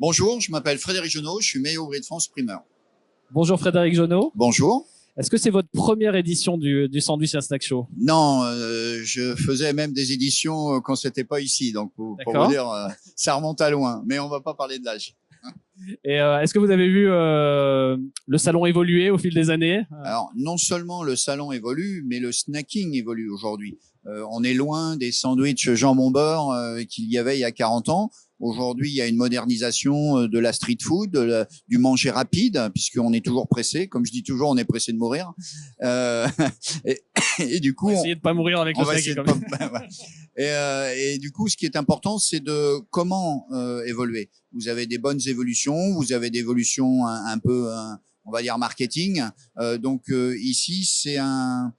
Bonjour, je m'appelle Frédéric Genot, je suis meilleur ouvrier de France primeur. Bonjour Frédéric Genot. Bonjour. Est-ce que c'est votre première édition du Sandwich and Snack Show? Non, je faisais même des éditions quand c'était pas ici, donc pour vous dire, ça remonte à loin, mais on va pas parler de l'âge. Et est-ce que vous avez vu le salon évoluer au fil des années? Alors, non seulement le salon évolue, mais le snacking évolue aujourd'hui. On est loin des sandwichs jambon-beurre qu'il y avait il y a 40 ans. Aujourd'hui, il y a une modernisation de la street food, du manger rapide, puisqu'on est toujours pressé. Comme je dis toujours, on est pressé de mourir. Et, et du coup, on va essayer de pas mourir avec le snacking. Et du coup, ce qui est important, c'est de comment évoluer. Vous avez des bonnes évolutions, vous avez des évolutions un peu, on va dire marketing. Donc ici, c'est un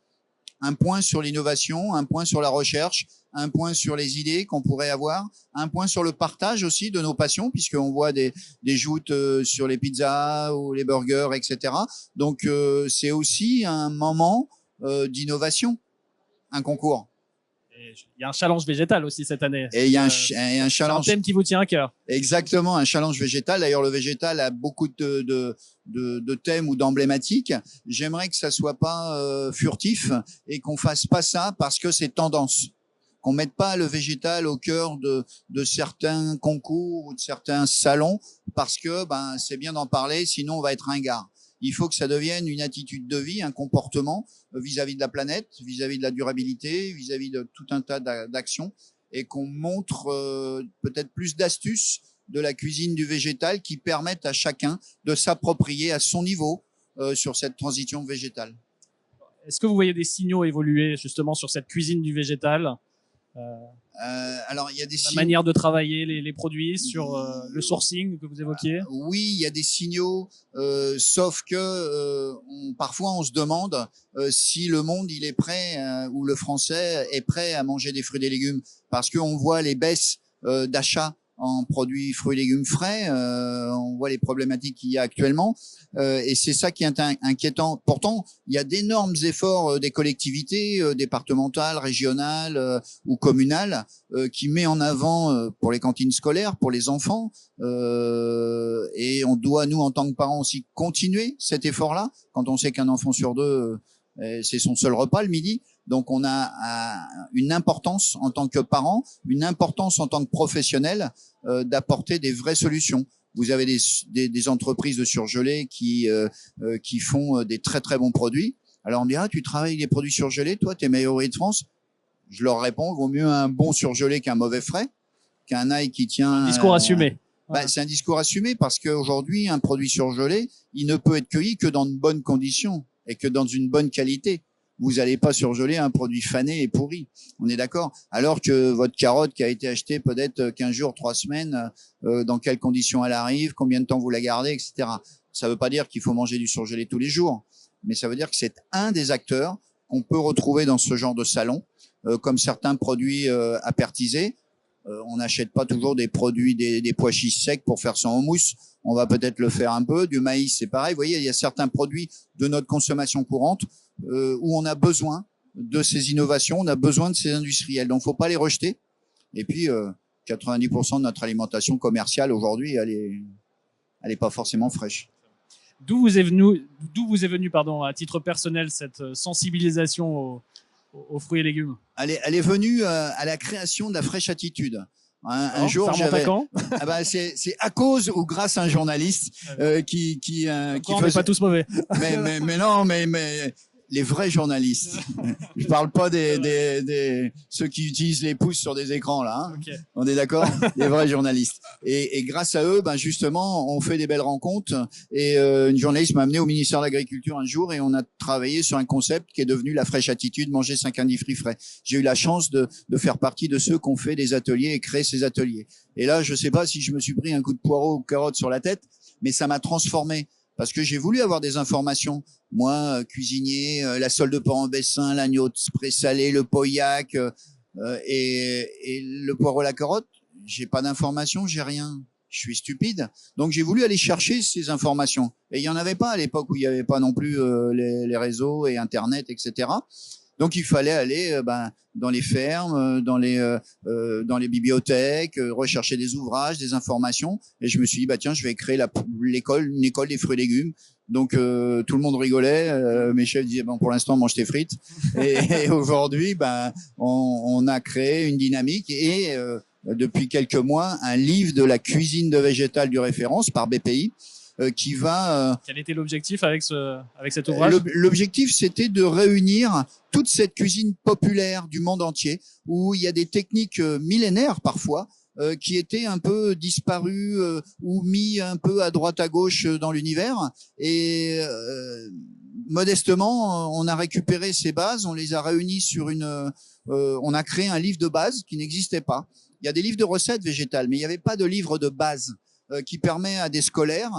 point sur l'innovation, un point sur la recherche, un point sur les idées qu'on pourrait avoir, un point sur le partage aussi de nos passions, puisqu'on voit des joutes sur les pizzas ou les burgers, etc. Donc c'est aussi un moment d'innovation, un concours. Il y a un challenge végétal aussi cette année. Et il y a un challenge. C'est un thème qui vous tient à cœur. Exactement, un challenge végétal. D'ailleurs, le végétal a beaucoup de thèmes ou d'emblématiques. J'aimerais que ça soit pas furtif et qu'on fasse pas ça parce que c'est tendance. Qu'on mette pas le végétal au cœur de certains concours ou de certains salons parce que c'est bien d'en parler, sinon on va être ringard. Il faut que ça devienne une attitude de vie, un comportement vis-à-vis de la planète, vis-à-vis de la durabilité, vis-à-vis de tout un tas d'actions, et qu'on montre peut-être plus d'astuces de la cuisine du végétal qui permettent à chacun de s'approprier à son niveau sur cette transition végétale. Est-ce que vous voyez des signaux évoluer justement sur cette cuisine du végétal? Alors, il y a des manière de travailler les produits, sur le sourcing que vous évoquiez. Oui, il y a des signaux, sauf que parfois on se demande si le monde il est prêt ou le Français est prêt à manger des fruits et des légumes, parce qu'on voit les baisses d'achat en produits fruits et légumes frais, on voit les problématiques qu'il y a actuellement, et c'est ça qui est inquiétant. Pourtant, il y a d'énormes efforts des collectivités départementales, régionales ou communales qui met en avant pour les cantines scolaires, pour les enfants, et on doit, nous, en tant que parents aussi, continuer cet effort-là, quand on sait qu'un enfant sur deux, c'est son seul repas le midi. Donc on a une importance en tant que parent, une importance en tant que professionnel d'apporter des vraies solutions. Vous avez des entreprises de surgelés qui font des très très bons produits. Alors on me dit, tu travailles des produits surgelés, toi t'es meilleur ouvrier de France. Je leur réponds, vaut mieux un bon surgelé qu'un mauvais frais, qu'un ail qui tient. Un discours assumé. C'est un discours assumé parce qu'aujourd'hui un produit surgelé, il ne peut être cueilli que dans de bonnes conditions et que dans une bonne qualité. Vous n'allez pas surgeler un produit fané et pourri. On est d'accord? Alors que votre carotte qui a été achetée peut-être 15 jours, 3 semaines, dans quelles conditions elle arrive, combien de temps vous la gardez, etc. Ça ne veut pas dire qu'il faut manger du surgelé tous les jours, mais ça veut dire que c'est un des acteurs qu'on peut retrouver dans ce genre de salon, comme certains produits apertisés. On n'achète pas toujours des produits, des pois chiches secs pour faire son houmous. On va peut-être le faire un peu. Du maïs, c'est pareil. Vous voyez, il y a certains produits de notre consommation courante où on a besoin de ces innovations, on a besoin de ces industriels. Donc, faut pas les rejeter. Et puis, 90% de notre alimentation commerciale aujourd'hui, elle est pas forcément fraîche. D'où vous est venu, à titre personnel, cette sensibilisation aux fruits et légumes? Elle est venue à la création de la fraîche attitude. Un jour, ça remonte à quand? C'est à cause ou grâce à un journaliste qui on n'est pas tous mauvais. mais non, mais les vrais journalistes. Je parle pas des ceux qui utilisent les pouces sur des écrans là. Hein. Okay. On est d'accord? Les vrais journalistes. Et grâce à eux, justement, on fait des belles rencontres. Et une journaliste m'a amené au ministère de l'Agriculture un jour et on a travaillé sur un concept qui est devenu la fraîche attitude, manger 5 indifris frais. J'ai eu la chance de faire partie de ceux qui ont fait des ateliers et créé ces ateliers. Et là, je sais pas si je me suis pris un coup de poireau ou de carotte sur la tête, mais ça m'a transformé. Parce que j'ai voulu avoir des informations. Moi, cuisinier, la sole de porc en bessin, l'agneau présalé, le pauillac et le poireau à la carotte, j'ai pas d'informations, j'ai rien. Je suis stupide. Donc j'ai voulu aller chercher ces informations. Et il y en avait pas à l'époque où il y avait pas non plus les réseaux et Internet, etc. Donc il fallait aller dans les fermes, dans les bibliothèques, rechercher des ouvrages, des informations. Et je me suis dit tiens, je vais créer une école des fruits et légumes. Donc tout le monde rigolait. Mes chefs disaient pour l'instant mange tes frites. Et aujourd'hui on a créé une dynamique et depuis quelques mois un livre de la cuisine de végétal du référence par BPI. Qui va. Quel était l'objectif avec cet ouvrage? L'objectif, c'était de réunir toute cette cuisine populaire du monde entier, où il y a des techniques millénaires parfois qui étaient un peu disparues ou mis un peu à droite à gauche dans l'univers. Et modestement, on a récupéré ces bases, on les a réunies on a créé un livre de base qui n'existait pas. Il y a des livres de recettes végétales, mais il n'y avait pas de livre de base qui permet à des scolaires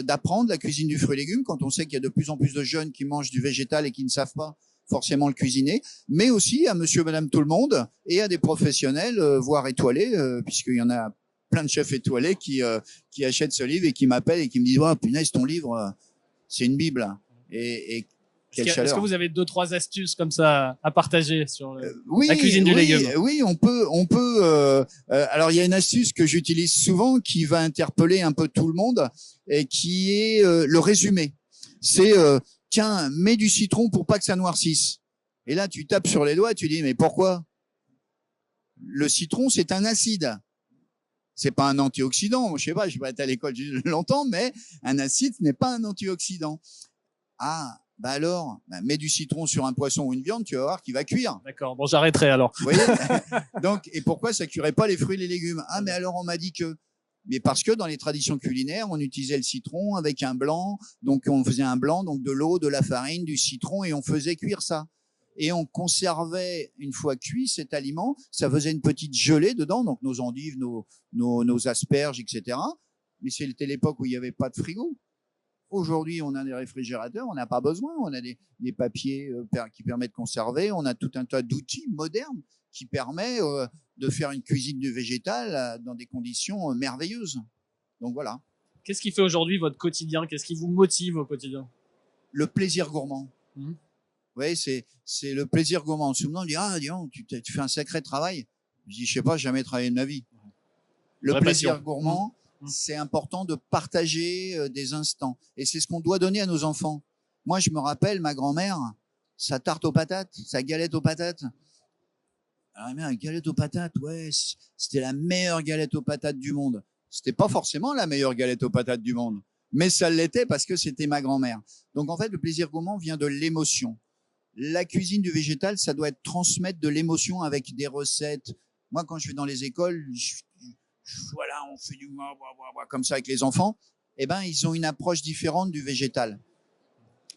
d'apprendre la cuisine du fruit et légumes, quand on sait qu'il y a de plus en plus de jeunes qui mangent du végétal et qui ne savent pas forcément le cuisiner, mais aussi à monsieur, madame, tout le monde et à des professionnels, voire étoilés, puisqu'il y en a plein de chefs étoilés qui achètent ce livre et qui m'appellent et qui me disent « punaise, ton livre, c'est une bible ». Et est-ce que vous avez 2-3 astuces comme ça à partager sur la cuisine du légume? Oui, on peut. Alors il y a une astuce que j'utilise souvent qui va interpeller un peu tout le monde et qui est le résumé. C'est tiens, mets du citron pour pas que ça noircisse. Et là tu tapes sur les doigts, tu dis mais pourquoi? Le citron c'est un acide. C'est pas un antioxydant. Je sais pas, je vais pas être à l'école longtemps, mais un acide n'est pas un antioxydant. Ah. Alors, mets du citron sur un poisson ou une viande, tu vas voir qu'il va cuire. D'accord, bon, j'arrêterai alors. Vous voyez. Donc, et pourquoi ça cuirait pas les fruits et les légumes? Ah, mais alors on m'a dit que. Mais parce que dans les traditions culinaires, on utilisait le citron avec un blanc, donc on faisait un blanc, donc de l'eau, de la farine, du citron, et on faisait cuire ça. Et on conservait, une fois cuit cet aliment, ça faisait une petite gelée dedans, donc nos endives, nos asperges, etc. Mais c'était l'époque où il n'y avait pas de frigo. Aujourd'hui, on a des réfrigérateurs, on n'a pas besoin, on a des papiers qui permettent de conserver, on a tout un tas d'outils modernes qui permettent de faire une cuisine du végétal dans des conditions merveilleuses. Donc voilà. Qu'est-ce qui fait aujourd'hui votre quotidien? Qu'est-ce qui vous motive au quotidien? Le plaisir gourmand. Oui, c'est le plaisir gourmand. Souvent, on dit dis donc, tu fais un sacré travail. Je dis, je sais pas, j'ai jamais travaillé de ma vie. Le plaisir gourmand. C'est important de partager des instants. Et c'est ce qu'on doit donner à nos enfants. Moi, je me rappelle, ma grand-mère, sa tarte aux patates, sa galette aux patates. Alors, la galette aux patates, ouais, c'était la meilleure galette aux patates du monde. C'était pas forcément la meilleure galette aux patates du monde, mais ça l'était parce que c'était ma grand-mère. Donc, en fait, le plaisir gourmand vient de l'émotion. La cuisine du végétal, ça doit être transmettre de l'émotion avec des recettes. Moi, quand je vais dans les écoles, voilà, on fait du comme ça avec les enfants, ils ont une approche différente du végétal.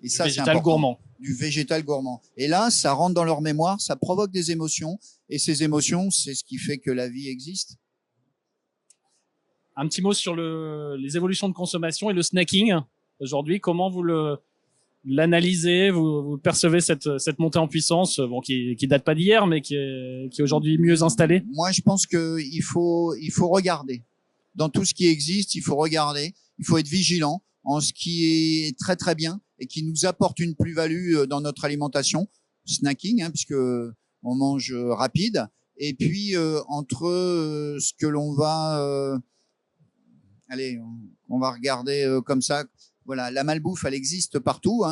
Et ça, c'est important. Gourmand. Du végétal gourmand. Et là, ça rentre dans leur mémoire, ça provoque des émotions, et ces émotions, c'est ce qui fait que la vie existe. Un petit mot sur les évolutions de consommation et le snacking. Aujourd'hui, comment vous l'analysez, vous percevez cette montée en puissance, qui date pas d'hier, mais qui est aujourd'hui mieux installée? Moi, je pense qu'il faut regarder. Dans tout ce qui existe, il faut regarder. Il faut être vigilant en ce qui est très très bien et qui nous apporte une plus-value dans notre alimentation, snacking, puisque on mange rapide. Et puis entre ce que l'on va, on va regarder comme ça. Voilà, la malbouffe, elle existe partout.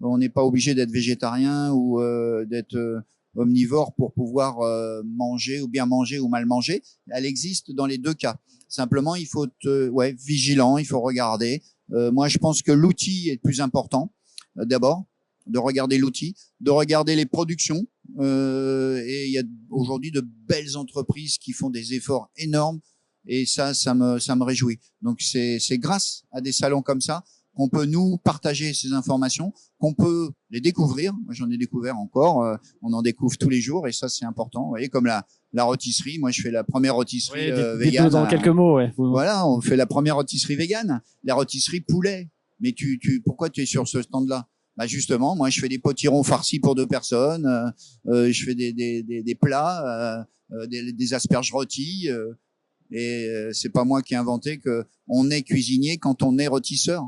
On n'est pas obligé d'être végétarien ou d'être omnivore pour pouvoir manger ou bien manger ou mal manger. Elle existe dans les deux cas. Simplement, il faut être vigilant, il faut regarder. Moi, je pense que l'outil est le plus important. D'abord, de regarder l'outil, de regarder les productions. Et il y a aujourd'hui de belles entreprises qui font des efforts énormes. Et ça me réjouit. Donc, c'est grâce à des salons comme ça qu'on peut nous partager ces informations, qu'on peut les découvrir. Moi, j'en ai découvert encore. On en découvre tous les jours et ça, c'est important. Vous voyez, comme la rôtisserie. Moi, je fais la première rôtisserie végane. Dans quelques mots, ouais. Voilà, on fait la première rôtisserie végane. La rôtisserie poulet. Mais pourquoi tu es sur ce stand-là? Justement, moi, je fais des potirons farcis pour 2 personnes. Je fais des plats, des asperges rôties. Et c'est pas moi qui ai inventé que on est cuisinier quand on est rôtisseur.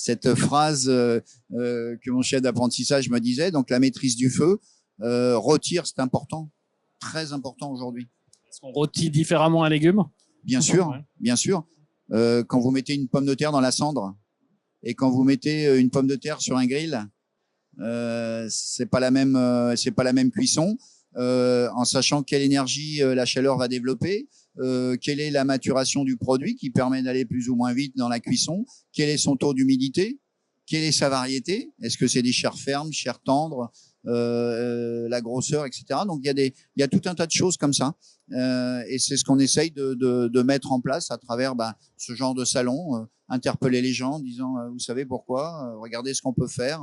cette phrase que mon chef d'apprentissage me disait. Donc la maîtrise du feu, rôtir, c'est important, très important aujourd'hui. Est-ce qu'on rôtit différemment un légume? Bien sûr, Ouais. bien sûr. Quand vous mettez une pomme de terre dans la cendre et quand vous mettez une pomme de terre sur un grill, c'est pas la même cuisson. En sachant quelle énergie la chaleur va développer, quelle est la maturation du produit qui permet d'aller plus ou moins vite dans la cuisson, quel est son taux d'humidité, quelle est sa variété, est-ce que c'est des chairs fermes, chairs tendres, la grosseur, etc. Donc il y a tout un tas de choses comme ça, et c'est ce qu'on essaye de mettre en place à travers ce genre de salon, interpeller les gens en disant vous savez pourquoi, regardez ce qu'on peut faire,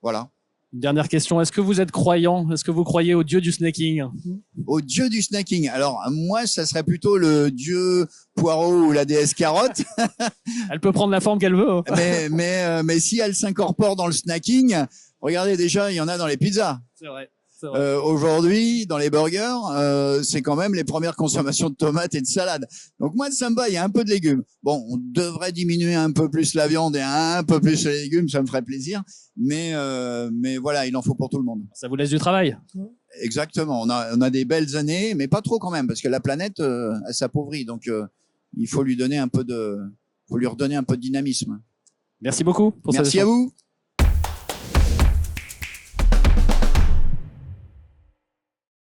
voilà. Une dernière question, est-ce que vous êtes croyant? Est-ce que vous croyez au dieu du snacking? Au dieu du snacking. Alors moi, ça serait plutôt le dieu poireau ou la déesse carotte. Elle peut prendre la forme qu'elle veut. mais si elle s'incorpore dans le snacking, regardez déjà, il y en a dans les pizzas. C'est vrai. Aujourd'hui, dans les burgers, c'est quand même les premières consommations de tomates et de salade. Donc moi, ça me va, il y a un peu de légumes. Bon, on devrait diminuer un peu plus la viande et un peu plus les légumes, ça me ferait plaisir. Mais voilà, il en faut pour tout le monde. Ça vous laisse du travail. Exactement. On a des belles années, mais pas trop quand même, parce que la planète, elle s'appauvrit. Donc, il faut lui redonner un peu de dynamisme. Merci beaucoup pour cette Merci à vous.